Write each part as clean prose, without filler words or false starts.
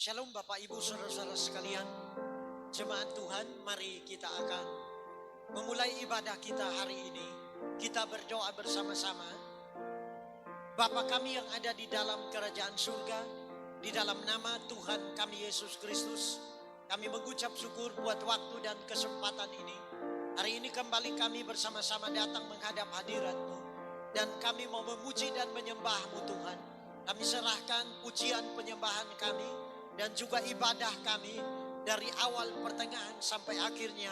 Shalom Bapak Ibu Saudara-saudara sekalian. Jemaat Tuhan, mari kita akan memulai ibadah kita hari ini. Kita berdoa bersama-sama. Bapa kami yang ada di dalam kerajaan surga, di dalam nama Tuhan kami Yesus Kristus, kami mengucap syukur buat waktu dan kesempatan ini. Hari ini kembali kami bersama-sama datang menghadap hadirat-Mu, dan kami mau memuji dan menyembah-Mu Tuhan. Kami serahkan pujian penyembahan kami dan juga ibadah kami dari awal pertengahan sampai akhirnya.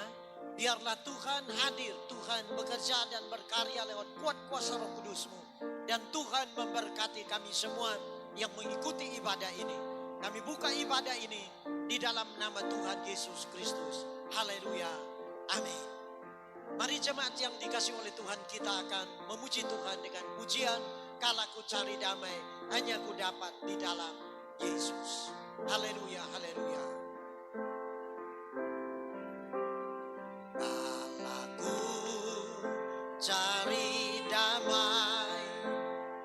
Biarlah Tuhan hadir, Tuhan bekerja dan berkarya lewat kuat kuasa Roh Kudus-Mu. Dan Tuhan memberkati kami semua yang mengikuti ibadah ini. Kami buka ibadah ini di dalam nama Tuhan Yesus Kristus. Haleluya. Amin. Mari jemaat yang dikasihi oleh Tuhan, kita akan memuji Tuhan dengan pujian "Kala ku cari damai, hanya ku dapat di dalam Yesus." Haleluya, haleluya. Kala ku cari damai,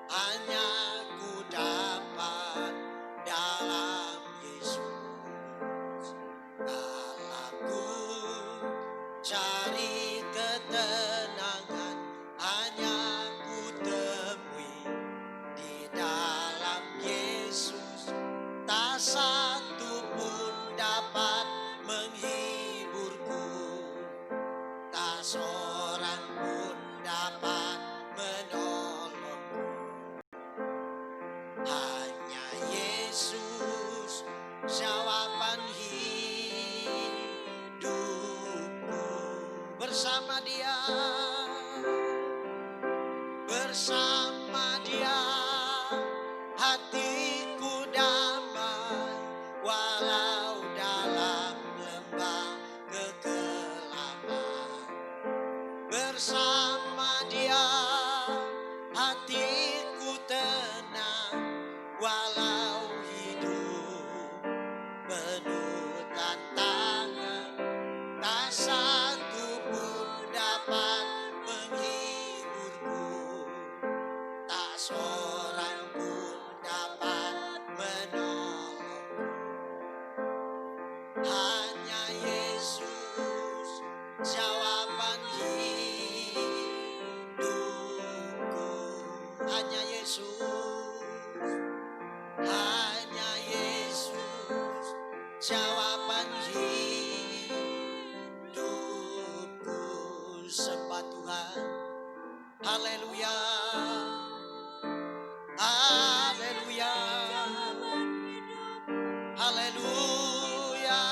hanya ku dapat dalam Yesus. Kala ku cari ketenangan, hanya ku temui di dalam Yesus. Tak satu pun dapat menghiburku, tak seorang pun dapat menolongku. Hanya Yesus jawaban hidupku. Bersama Dia, bersama Dia hatiku damai, walau dalam lembah kekelaman. Bersama Dia hatiku tenang, walau hidup penuh tantangan. Tak satu pun dapat menghiburku, tak seorang pun dapat menolongku. Hanya Yesus jawaban hidupku. Hanya Yesus, hanya Yesus jawaban hidupku. Sembah Tuhan. Haleluya. Haleluya. Haleluya.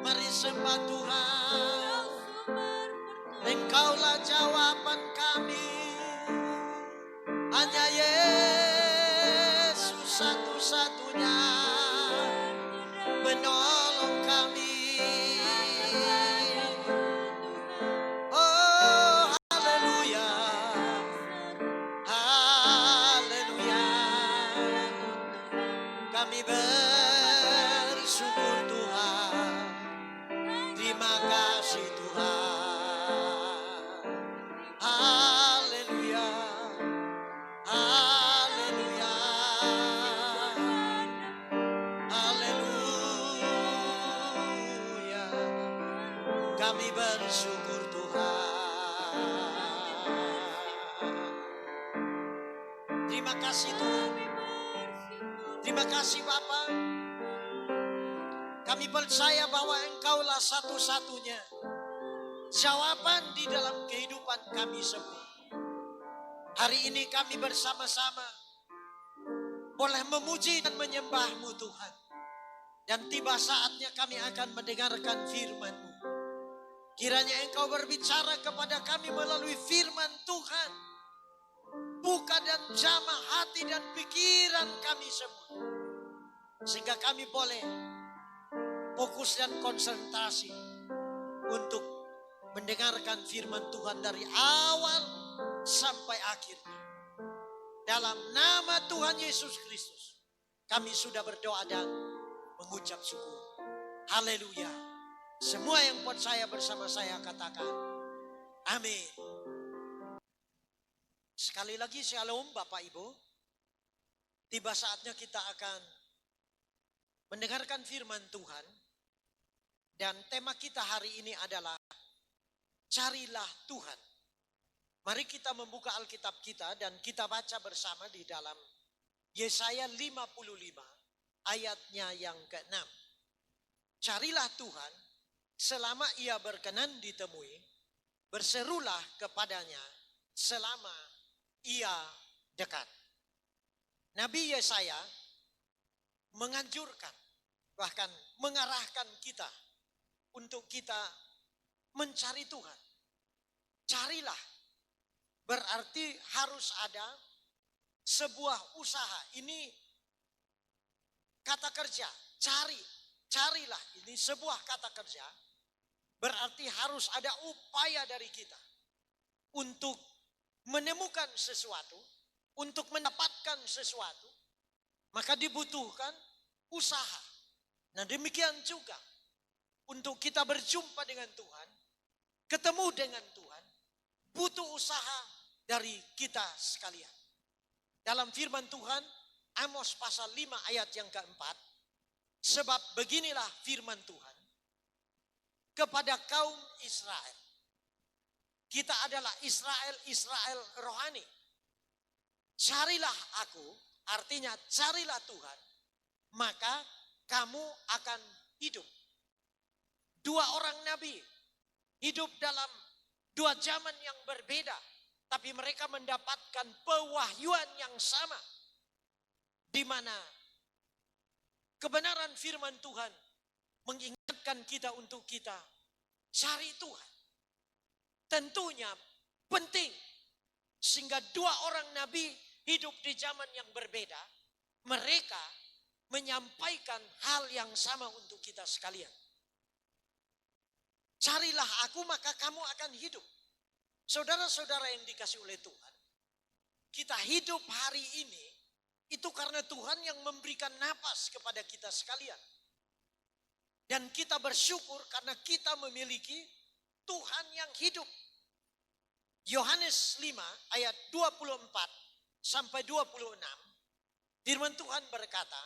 Mari sembah Tuhan. Engkaulah jawaban kami. Hanya Yesus satu-satunya menolong kami. Oh, haleluya. Haleluya. Kami bersyukur Tuhan. Terima kasih Tuhan. Haleluya. Haleluya. Haleluya. Kami bersyukur Tuhan. Terima kasih Tuhan. Terima kasih Bapa. Kami percaya bahwa Engkaulah satu-satunya jawaban di dalam kehidupan kami semua. Hari ini kami bersama-sama boleh memuji dan menyembah-Mu Tuhan. Dan tiba saatnya kami akan mendengarkan firman-Mu. Kiranya Engkau berbicara kepada kami melalui firman Tuhan. Buka dan jamah hati dan pikiran kami semua, sehingga kami boleh fokus dan konsentrasi untuk mendengarkan firman Tuhan dari awal sampai akhirnya. Dalam nama Tuhan Yesus Kristus, kami sudah berdoa dan mengucap syukur. Haleluya. Semua yang percaya bersama saya katakan amin. Sekali lagi shalom Bapak Ibu. Tiba saatnya kita akan mendengarkan firman Tuhan. Dan tema kita hari ini adalah carilah Tuhan. Mari kita membuka Alkitab kita dan kita baca bersama di dalam Yesaya 55 ayatnya yang ke-6. Carilah Tuhan selama ia berkenan ditemui, berserulah kepadanya selama ia dekat. Nabi Yesaya menganjurkan, bahkan mengarahkan kita untuk kita mencari Tuhan. Carilah, berarti harus ada sebuah usaha. Ini kata kerja, carilah. Ini sebuah kata kerja, berarti harus ada upaya dari kita untuk menemukan sesuatu, untuk mendapatkan sesuatu, maka dibutuhkan usaha. Nah demikian juga untuk kita berjumpa dengan Tuhan, ketemu dengan Tuhan, butuh usaha dari kita sekalian. Dalam firman Tuhan, Amos pasal 5 ayat yang keempat, sebab beginilah firman Tuhan kepada kaum Israel. Kita adalah Israel rohani. Carilah aku, artinya carilah Tuhan, maka kamu akan hidup. Dua orang nabi hidup dalam dua zaman yang berbeda, tapi mereka mendapatkan pewahyuan yang sama, di mana kebenaran firman Tuhan mengingatkan kita untuk kita cari Tuhan. Tentunya penting sehingga dua orang nabi hidup di zaman yang berbeda, mereka menyampaikan hal yang sama untuk kita sekalian. Carilah aku maka kamu akan hidup. Saudara-saudara yang dikasih oleh Tuhan, kita hidup hari ini itu karena Tuhan yang memberikan napas kepada kita sekalian. Dan kita bersyukur karena kita memiliki Tuhan yang hidup. Yohanes 5 ayat 24 sampai 26, firman Tuhan berkata,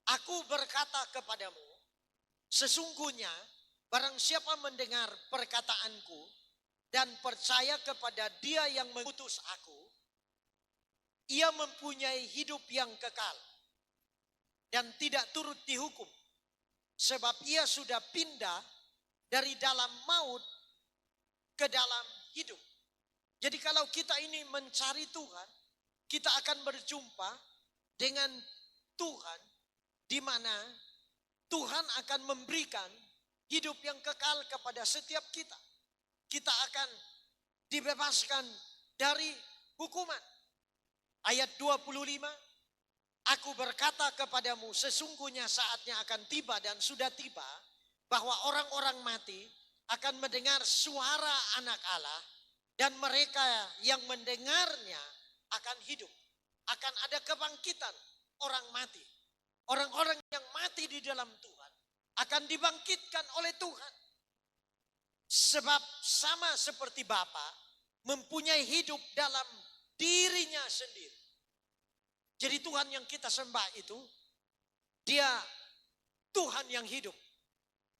aku berkata kepadamu, sesungguhnya barang siapa mendengar perkataanku dan percaya kepada Dia yang mengutus aku, ia mempunyai hidup yang kekal dan tidak turut dihukum, sebab ia sudah pindah dari dalam maut ke dalam hidup. Jadi kalau kita ini mencari Tuhan, kita akan berjumpa dengan Tuhan, di mana Tuhan akan memberikan hidup yang kekal kepada setiap kita. Kita akan dibebaskan dari hukuman. Ayat 25, aku berkata kepadamu, sesungguhnya saatnya akan tiba dan sudah tiba, bahwa orang-orang mati akan mendengar suara Anak Allah, dan mereka yang mendengarnya akan hidup. Akan ada kebangkitan orang mati. Orang-orang yang mati di dalam Tuhan akan dibangkitkan oleh Tuhan. Sebab sama seperti Bapa mempunyai hidup dalam dirinya sendiri. Jadi Tuhan yang kita sembah itu, Dia Tuhan yang hidup.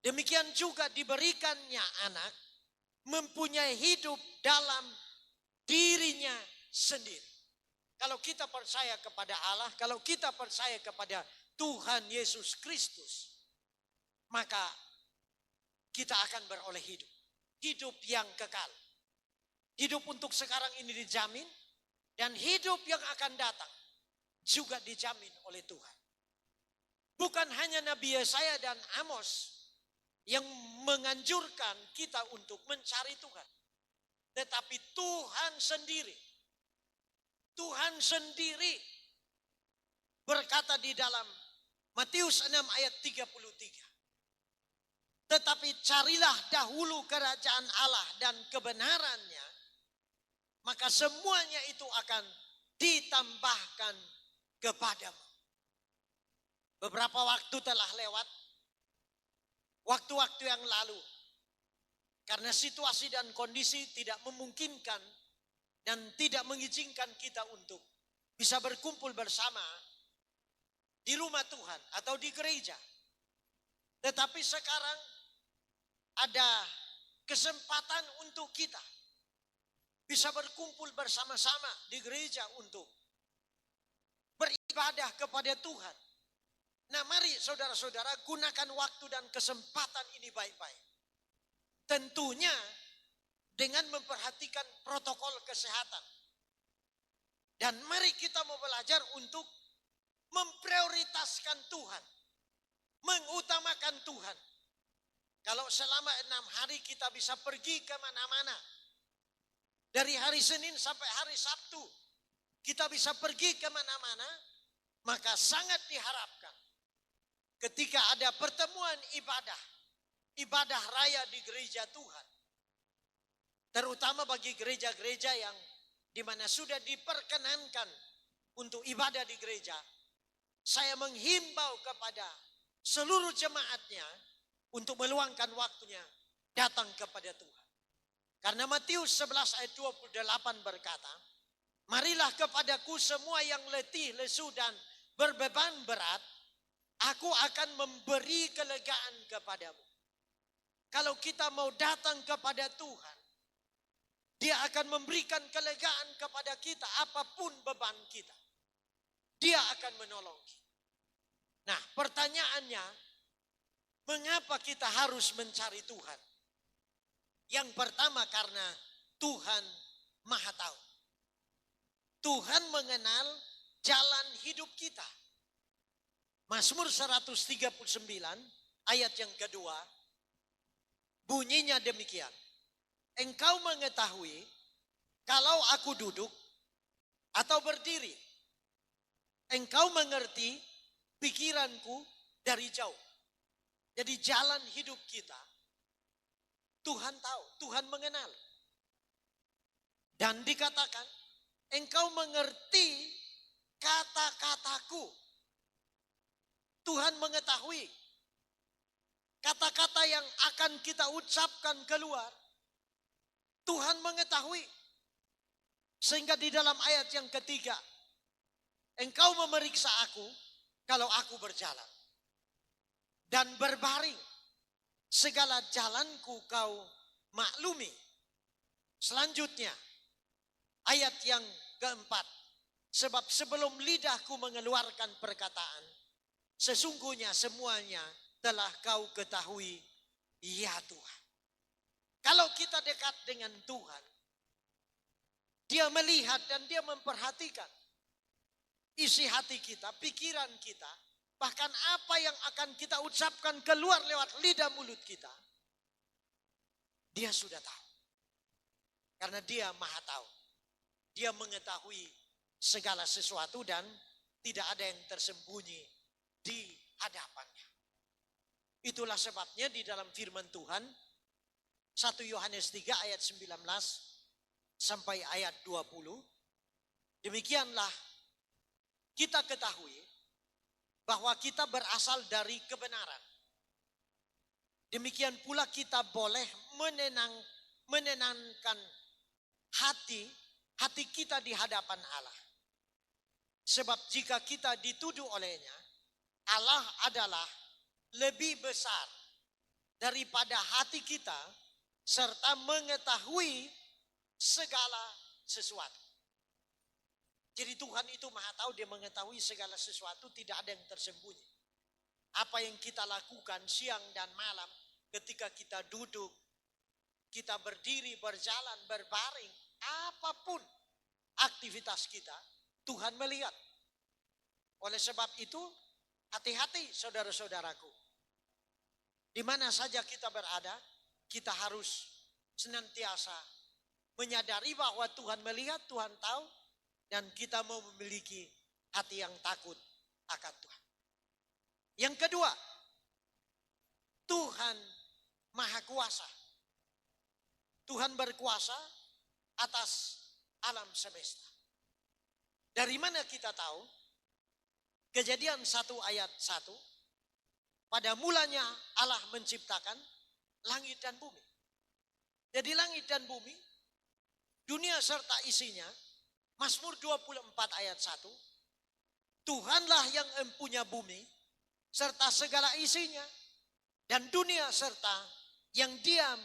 Demikian juga diberikannya anak, mempunyai hidup dalam dirinya sendiri. Kalau kita percaya kepada Allah, kalau kita percaya kepada Tuhan Yesus Kristus, maka kita akan beroleh hidup. Hidup yang kekal. Hidup untuk sekarang ini dijamin, dan hidup yang akan datang juga dijamin oleh Tuhan. Bukan hanya Nabi Yesaya dan Amos yang menganjurkan kita untuk mencari Tuhan, tetapi Tuhan sendiri berkata di dalam Matius 6 ayat 33. Tetapi carilah dahulu kerajaan Allah dan kebenarannya, maka semuanya itu akan ditambahkan kepadamu. Beberapa waktu telah lewat, waktu-waktu yang lalu, karena situasi dan kondisi tidak memungkinkan dan tidak mengizinkan kita untuk bisa berkumpul bersama, di rumah Tuhan atau di gereja. Tetapi sekarang ada kesempatan untuk kita bisa berkumpul bersama-sama di gereja untuk beribadah kepada Tuhan. Nah, mari saudara-saudara gunakan waktu dan kesempatan ini baik-baik. Tentunya dengan memperhatikan protokol kesehatan. Dan mari kita mau belajar untuk memprioritaskan Tuhan. Mengutamakan Tuhan. Kalau selama 6 hari kita bisa pergi kemana-mana. Dari hari Senin sampai hari Sabtu. Kita bisa pergi kemana-mana. Maka sangat diharapkan. Ketika ada pertemuan ibadah. Ibadah raya di gereja Tuhan. Terutama bagi gereja-gereja yang dimana sudah diperkenankan untuk ibadah di gereja. Saya menghimbau kepada seluruh jemaatnya untuk meluangkan waktunya datang kepada Tuhan. Karena Matius 11 ayat 28 berkata, marilah kepadaku semua yang letih, lesu dan berbeban berat, aku akan memberi kelegaan kepadamu. Kalau kita mau datang kepada Tuhan, Dia akan memberikan kelegaan kepada kita apapun beban kita. Dia akan menolong kita. Nah, pertanyaannya, mengapa kita harus mencari Tuhan? Yang pertama karena Tuhan Maha Tahu. Tuhan mengenal jalan hidup kita. Mazmur 139 ayat yang kedua bunyinya demikian. Engkau mengetahui kalau aku duduk atau berdiri. Engkau mengerti pikiranku dari jauh. Jadi jalan hidup kita Tuhan tahu, Tuhan mengenal. Dan dikatakan engkau mengerti kata-kataku. Tuhan mengetahui kata-kata yang akan kita ucapkan keluar. Tuhan mengetahui. Sehingga di dalam ayat yang ketiga, engkau memeriksa aku kalau aku berjalan. Dan berbaring, segala jalanku kau maklumi. Selanjutnya, ayat yang keempat. Sebab sebelum lidahku mengeluarkan perkataan, sesungguhnya semuanya telah kau ketahui, ya Tuhan. Kalau kita dekat dengan Tuhan, Dia melihat dan Dia memperhatikan isi hati kita, pikiran kita, bahkan apa yang akan kita ucapkan keluar lewat lidah mulut kita. Dia sudah tahu. Karena Dia Maha Tahu. Dia mengetahui segala sesuatu dan tidak ada yang tersembunyi di hadapannya. Itulah sebabnya di dalam firman Tuhan 1 Yohanes 3 ayat 19 sampai ayat 20. Demikianlah kita ketahui bahwa kita berasal dari kebenaran. Demikian pula kita boleh menenangkan hati kita di hadapan Allah. Sebab jika kita dituduh olehnya, Allah adalah lebih besar daripada hati kita serta mengetahui segala sesuatu. Jadi Tuhan itu Maha Tahu, Dia mengetahui segala sesuatu, tidak ada yang tersembunyi. Apa yang kita lakukan siang dan malam ketika kita duduk, kita berdiri, berjalan, berbaring, apapun aktivitas kita, Tuhan melihat. Oleh sebab itu, hati-hati saudara-saudaraku. Di mana saja kita berada, kita harus senantiasa menyadari bahwa Tuhan melihat, Tuhan tahu, dan kita mau memiliki hati yang takut akan Tuhan. Yang kedua, Tuhan Maha Kuasa. Tuhan berkuasa atas alam semesta. Dari mana kita tahu? Kejadian 1 ayat 1. Pada mulanya Allah menciptakan langit dan bumi. Jadi langit dan bumi, dunia serta isinya, Mazmur 24 ayat 1. Tuhanlah yang empunya bumi serta segala isinya dan dunia serta yang diam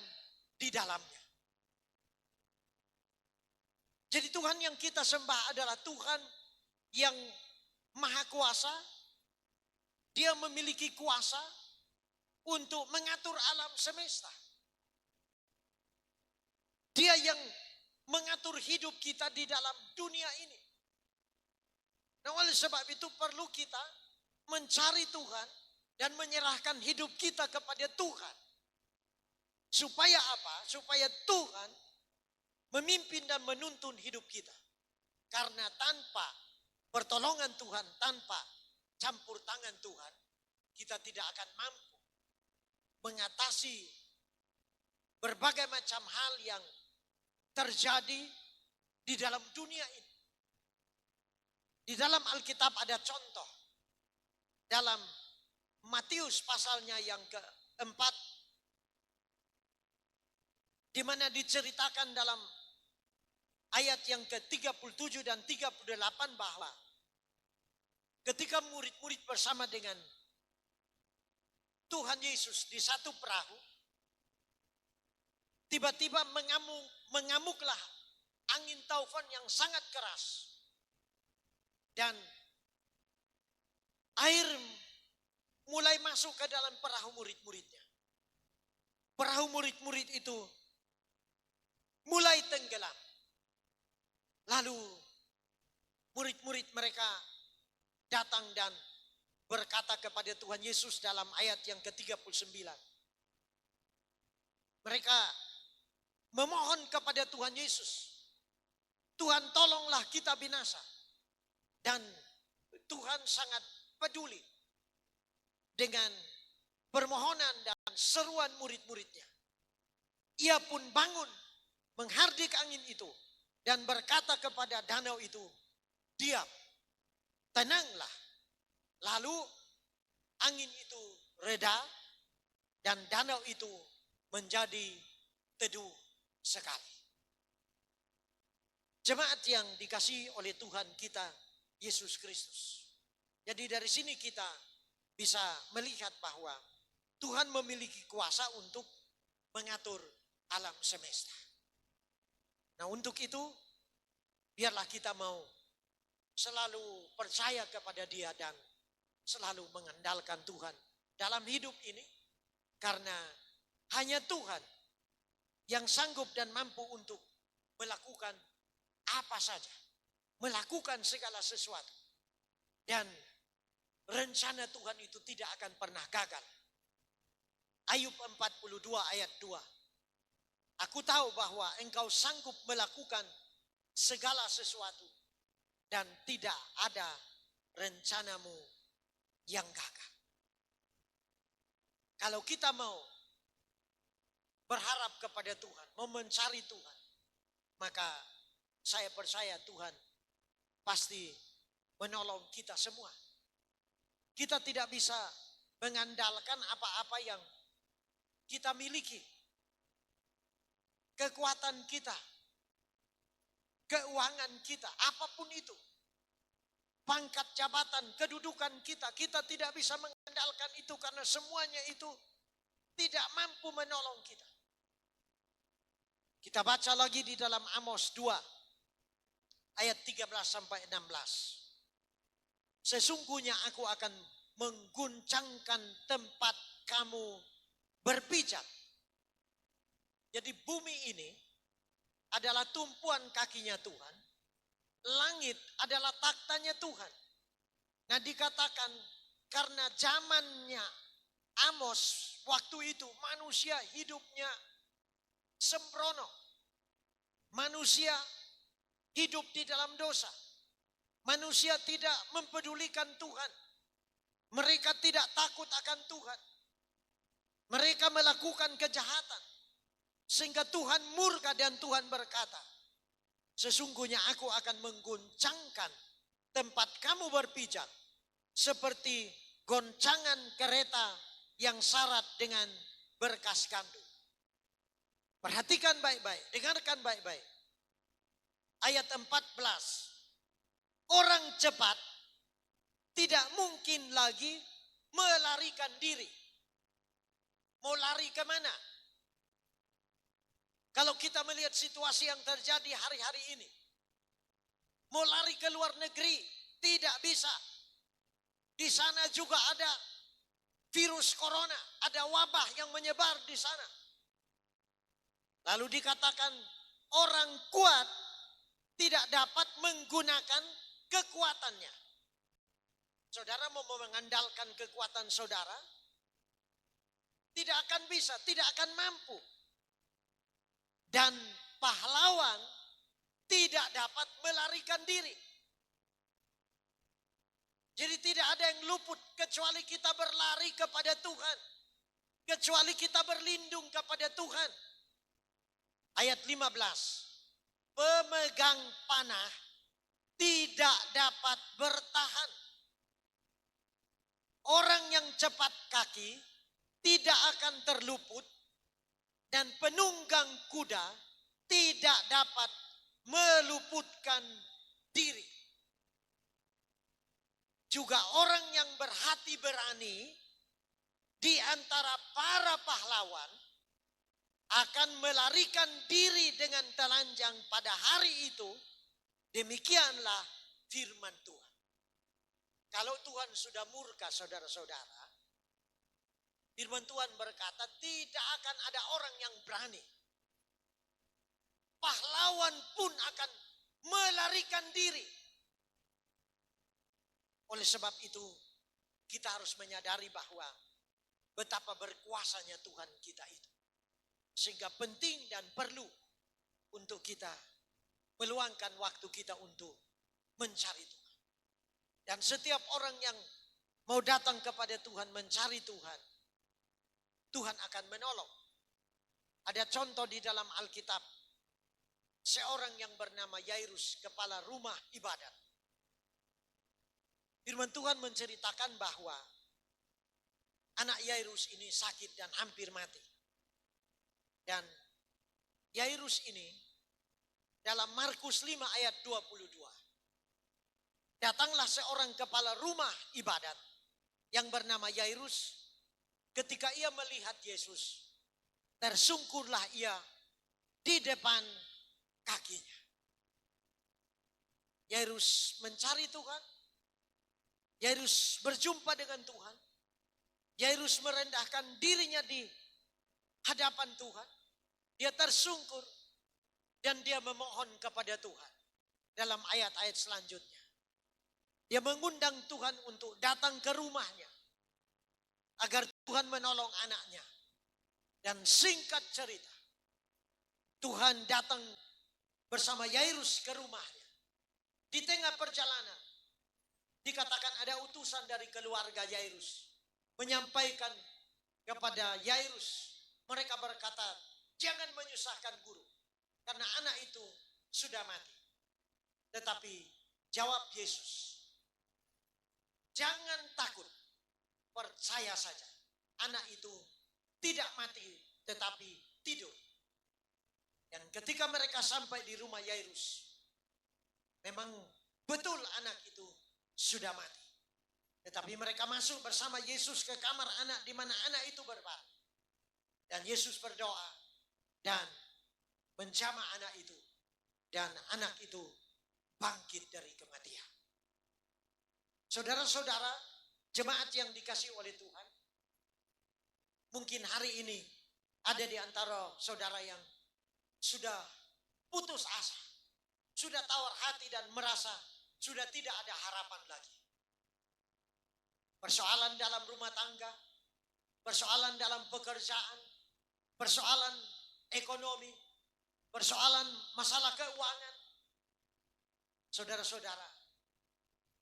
di dalamnya. Jadi Tuhan yang kita sembah adalah Tuhan yang maha kuasa. Dia memiliki kuasa untuk mengatur alam semesta. Dia yang mengatur hidup kita di dalam dunia ini. Nah, oleh sebab itu perlu kita mencari Tuhan dan menyerahkan hidup kita kepada Tuhan. Supaya apa? Supaya Tuhan memimpin dan menuntun hidup kita. Karena tanpa pertolongan Tuhan, tanpa campur tangan Tuhan, kita tidak akan mampu mengatasi berbagai macam hal yang terjadi di dalam dunia ini. Di dalam Alkitab ada contoh. Dalam Matius pasalnya yang keempat, di mana diceritakan dalam ayat yang ke-37 dan 38 bahwa ketika murid-murid bersama dengan Tuhan Yesus di satu perahu, tiba-tiba mengamuklah angin taufan yang sangat keras. Dan air mulai masuk ke dalam perahu murid-muridnya. Perahu murid-murid itu mulai tenggelam. Lalu murid-murid mereka datang dan berkata kepada Tuhan Yesus dalam ayat yang ke-39. Mereka memohon kepada Tuhan Yesus. Tuhan, tolonglah kita binasa. Dan Tuhan sangat peduli dengan permohonan dan seruan murid-muridnya. Ia pun bangun menghardik angin itu dan berkata kepada danau itu, diam, tenanglah. Lalu angin itu reda dan danau itu menjadi teduh sekali. Jemaat yang dikasihi oleh Tuhan kita Yesus Kristus. Jadi dari sini kita bisa melihat bahwa Tuhan memiliki kuasa untuk mengatur alam semesta. Nah, untuk itu biarlah kita mau selalu percaya kepada Dia dan selalu mengandalkan Tuhan dalam hidup ini. Karena hanya Tuhan yang sanggup dan mampu untuk melakukan apa saja. Melakukan segala sesuatu. Dan rencana Tuhan itu tidak akan pernah gagal. Ayub 42 ayat 2. Aku tahu bahwa engkau sanggup melakukan segala sesuatu. Dan tidak ada rencanamu yang gagal. Kalau kita mau berharap kepada Tuhan, mau mencari Tuhan, maka saya percaya Tuhan pasti menolong kita semua. Kita tidak bisa mengandalkan apa-apa yang kita miliki. Kekuatan kita, keuangan kita, apapun itu. Pangkat jabatan, kedudukan kita, kita tidak bisa mengandalkan itu karena semuanya itu tidak mampu menolong kita. Kita baca lagi di dalam Amos 2 ayat 13 sampai 16. Sesungguhnya aku akan mengguncangkan tempat kamu berpijak. Jadi bumi ini adalah tumpuan kakinya Tuhan. Langit adalah taktanya Tuhan. Nah, dikatakan karena zamannya Amos waktu itu manusia hidupnya sembrono. Manusia hidup di dalam dosa. Manusia tidak mempedulikan Tuhan. Mereka tidak takut akan Tuhan. Mereka melakukan kejahatan. Sehingga Tuhan murka dan Tuhan berkata, sesungguhnya aku akan mengguncangkan tempat kamu berpijak seperti goncangan kereta yang syarat dengan berkas gandum. Perhatikan baik-baik, dengarkan baik-baik. Ayat 14. Orang cepat tidak mungkin lagi melarikan diri. Mau lari kemana? Kalau kita melihat situasi yang terjadi hari-hari ini. Mau lari ke luar negeri, tidak bisa. Di sana juga ada virus corona, ada wabah yang menyebar di sana. Lalu dikatakan orang kuat tidak dapat menggunakan kekuatannya. Saudara mau mengandalkan kekuatan saudara? Tidak akan bisa, tidak akan mampu. Dan pahlawan tidak dapat melarikan diri. Jadi tidak ada yang luput kecuali kita berlari kepada Tuhan. Kecuali kita berlindung kepada Tuhan. Ayat 15. Pemegang panah tidak dapat bertahan. Orang yang cepat kaki tidak akan terluput. Dan penunggang kuda tidak dapat meluputkan diri. Juga orang yang berhati berani di antara para pahlawan akan melarikan diri dengan telanjang pada hari itu. Demikianlah firman Tuhan. Kalau Tuhan sudah murka saudara-saudara, firman Tuhan berkata tidak akan ada orang yang berani. Pahlawan pun akan melarikan diri. Oleh sebab itu kita harus menyadari bahwa betapa berkuasanya Tuhan kita itu. Sehingga penting dan perlu untuk kita meluangkan waktu kita untuk mencari Tuhan. Dan setiap orang yang mau datang kepada Tuhan mencari Tuhan, Tuhan akan menolong. Ada contoh di dalam Alkitab. Seorang yang bernama Yairus, kepala rumah ibadat. Firman Tuhan menceritakan bahwa anak Yairus ini sakit dan hampir mati. Dan Yairus ini dalam Markus 5 ayat 22. Datanglah seorang kepala rumah ibadat yang bernama Yairus. Ketika ia melihat Yesus, tersungkurlah ia di depan kakinya. Yairus mencari Tuhan. Yairus berjumpa dengan Tuhan. Yairus merendahkan dirinya di hadapan Tuhan. Dia tersungkur dan dia memohon kepada Tuhan. Dalam ayat-ayat selanjutnya, dia mengundang Tuhan untuk datang ke rumahnya agar Tuhan menolong anaknya. Dan singkat cerita, Tuhan datang bersama Yairus ke rumahnya. Di tengah perjalanan, dikatakan ada utusan dari keluarga Yairus menyampaikan kepada Yairus. Mereka berkata, jangan menyusahkan guru, karena anak itu sudah mati. Tetapi jawab Yesus, jangan takut, percaya saja. Anak itu tidak mati, tetapi tidur. Dan ketika mereka sampai di rumah Yairus, memang betul anak itu sudah mati. Tetapi mereka masuk bersama Yesus ke kamar anak di mana anak itu berbaring. Dan Yesus berdoa dan menjamah anak itu. Dan anak itu bangkit dari kematian. Saudara-saudara, jemaat yang dikasihi oleh Tuhan, mungkin hari ini ada di antara saudara yang sudah putus asa, sudah tawar hati dan merasa sudah tidak ada harapan lagi. Persoalan dalam rumah tangga, persoalan dalam pekerjaan, persoalan ekonomi, persoalan masalah keuangan. Saudara-saudara,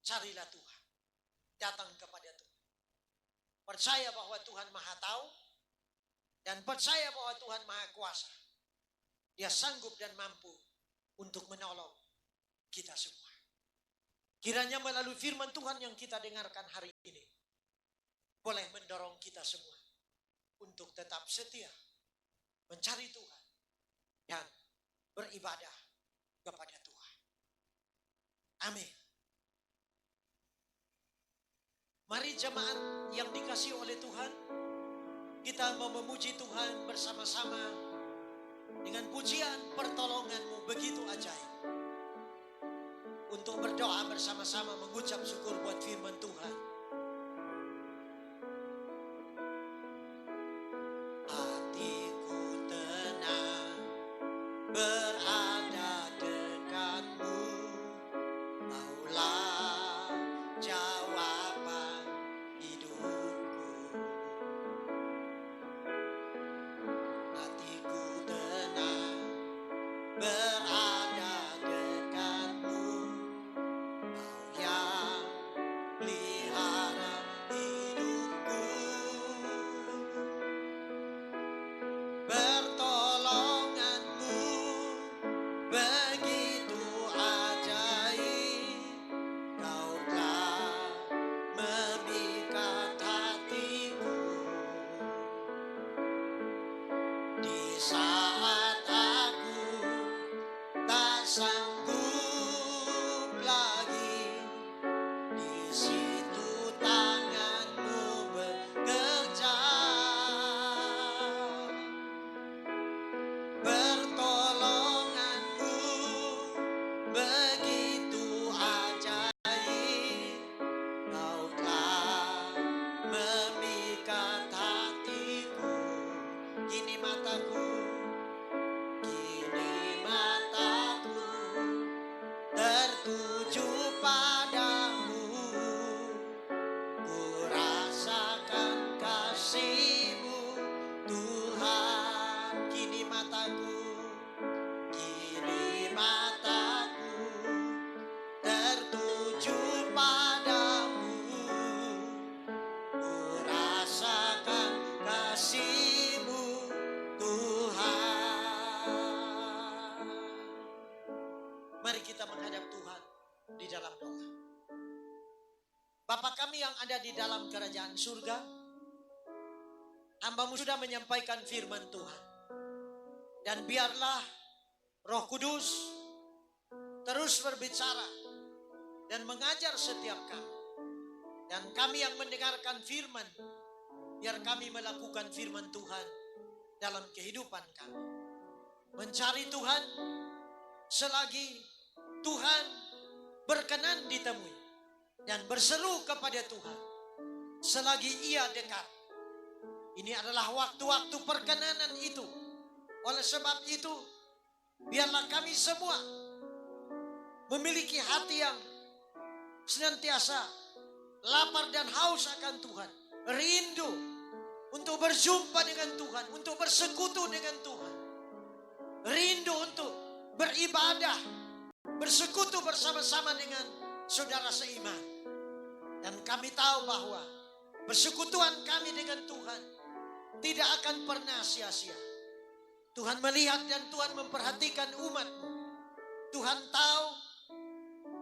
carilah Tuhan. Datang kepada Tuhan. Percaya bahwa Tuhan Maha Tahu dan percaya bahwa Tuhan Maha Kuasa. Dia sanggup dan mampu untuk menolong kita semua. Kiranya melalui firman Tuhan yang kita dengarkan hari ini boleh mendorong kita semua untuk tetap setia mencari Tuhan dan beribadah kepada Tuhan. Amin. Mari jemaat yang dikasihi oleh Tuhan, kita mau memuji Tuhan bersama-sama dengan pujian pertolongan-Mu begitu ajaib. Untuk berdoa bersama-sama mengucap syukur buat firman Tuhan. Hatiku tenang berada dekat-Mu, Maulah jawaban hidupku. Hatiku tenang berada dekat-Mu, Kau yang pelihara hidupku. Pertolongan-Mu begitu ajaib, Kau telah memikat hatiku. Di saat aku tak sanggup lagi, di situ tangan-Mu bekerja. Pertolongan-Mu begitu ajaib, Kau telah memikat hatiku. Kini mataku tertuju padamu, ku rasakan kasih-Mu Tuhan. Kini mataku tertuju padamu, ku rasakan kasih-Mu Tuhan. Mari kita menghadap Tuhan di dalam doa. Bapa kami yang ada di dalam kerajaan surga, hamba-Mu sudah menyampaikan firman Tuhan. Dan biarlah Roh Kudus terus berbicara dan mengajar setiap kami. Dan kami yang mendengarkan firman, biar kami melakukan firman Tuhan dalam kehidupan kami. Mencari Tuhan selagi Tuhan berkenan ditemui, dan berseru kepada Tuhan selagi Ia dekat. Ini adalah waktu-waktu perkenanan itu. Oleh sebab itu, biarlah kami semua memiliki hati yang senantiasa lapar dan haus akan Tuhan, rindu untuk berjumpa dengan Tuhan, untuk bersekutu dengan Tuhan, rindu untuk beribadah, bersekutu bersama-sama dengan saudara seiman. Dan kami tahu bahwa persekutuan kami dengan Tuhan tidak akan pernah sia-sia. Tuhan melihat dan Tuhan memperhatikan umat-Mu. Tuhan tahu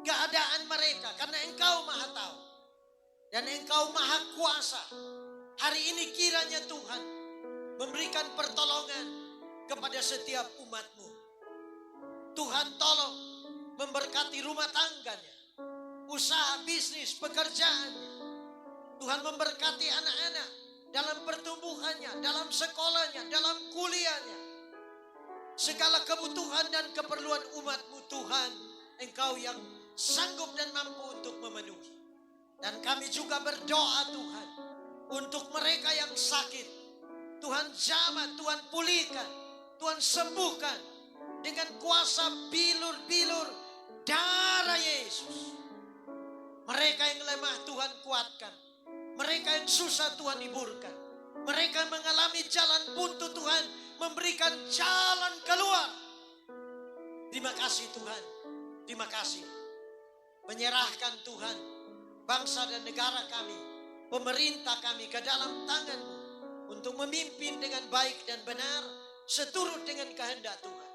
keadaan mereka karena Engkau Maha tahu. Dan Engkau Maha kuasa. Hari ini kiranya Tuhan memberikan pertolongan kepada setiap umat-Mu. Tuhan tolong memberkati rumah tangganya, usaha, bisnis, pekerjaannya. Tuhan memberkati anak-anak dalam pertumbuhannya, dalam sekolahnya, dalam kuliahnya. Segala kebutuhan dan keperluan umat-Mu Tuhan, Engkau yang sanggup dan mampu untuk memenuhi. Dan kami juga berdoa Tuhan, untuk mereka yang sakit, Tuhan jamah, Tuhan pulihkan, Tuhan sembuhkan dengan kuasa bilur-bilur darah Yesus. Mereka yang lemah Tuhan kuatkan, mereka yang susah Tuhan hiburkan, mereka yang mengalami jalan buntu Tuhan memberikan jalan keluar. Terima kasih Tuhan, terima kasih. Menyerahkan Tuhan bangsa dan negara kami, pemerintah kami ke dalam tangan-Mu untuk memimpin dengan baik dan benar seturut dengan kehendak Tuhan.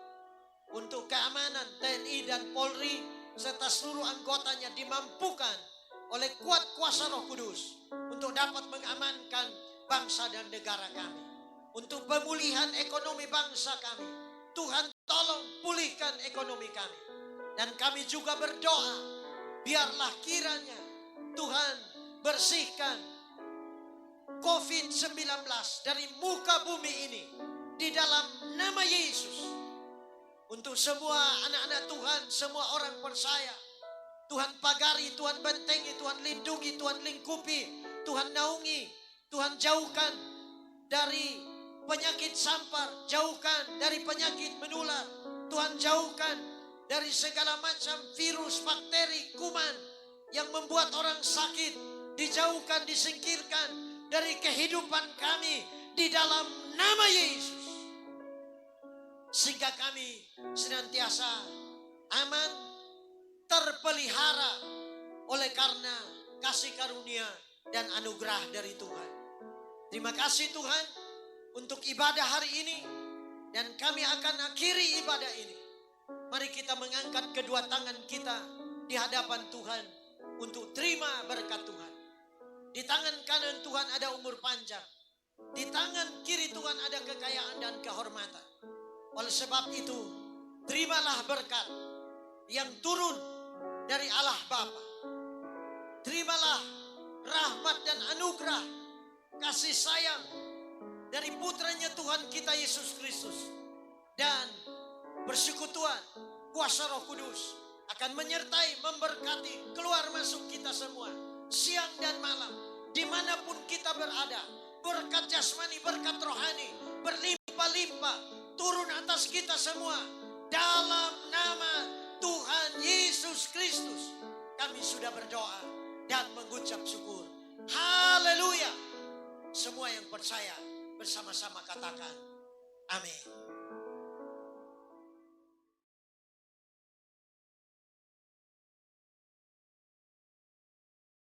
Untuk keamanan TNI dan Polri serta seluruh anggotanya dimampukan oleh kuat kuasa Roh Kudus untuk dapat mengamankan bangsa dan negara kami. Untuk pemulihan ekonomi bangsa kami, Tuhan tolong pulihkan ekonomi kami. Dan kami juga berdoa, biarlah kiranya Tuhan bersihkan COVID-19 dari muka bumi ini di dalam nama Yesus. Untuk semua anak-anak Tuhan, semua orang percaya, Tuhan pagari, Tuhan bentengi, Tuhan lindungi, Tuhan lingkupi, Tuhan naungi, Tuhan jauhkan dari penyakit sampar, jauhkan dari penyakit menular, Tuhan jauhkan dari segala macam virus, bakteri, kuman yang membuat orang sakit, dijauhkan, disingkirkan dari kehidupan kami di dalam nama Yesus. Sehingga kami senantiasa aman, terpelihara oleh karena kasih karunia dan anugerah dari Tuhan. Terima kasih Tuhan untuk ibadah hari ini, dan kami akan akhiri ibadah ini. Mari kita mengangkat kedua tangan kita di hadapan Tuhan untuk terima berkat Tuhan. Di tangan kanan Tuhan ada umur panjang, di tangan kiri Tuhan ada kekayaan dan kehormatan. Oleh sebab itu, terimalah berkat yang turun dari Allah Bapa. Terimalah rahmat dan anugerah kasih sayang dari putranya Tuhan kita Yesus Kristus. Dan persekutuan kuasa Roh Kudus akan menyertai, memberkati, keluar masuk kita semua, siang dan malam, dimanapun kita berada. Berkat jasmani, berkat rohani, berlimpah-limpah turun atas kita semua. Dalam nama Tuhan Yesus Kristus kami sudah berdoa dan mengucap syukur. Haleluya. Semua yang percaya bersama-sama katakan amin.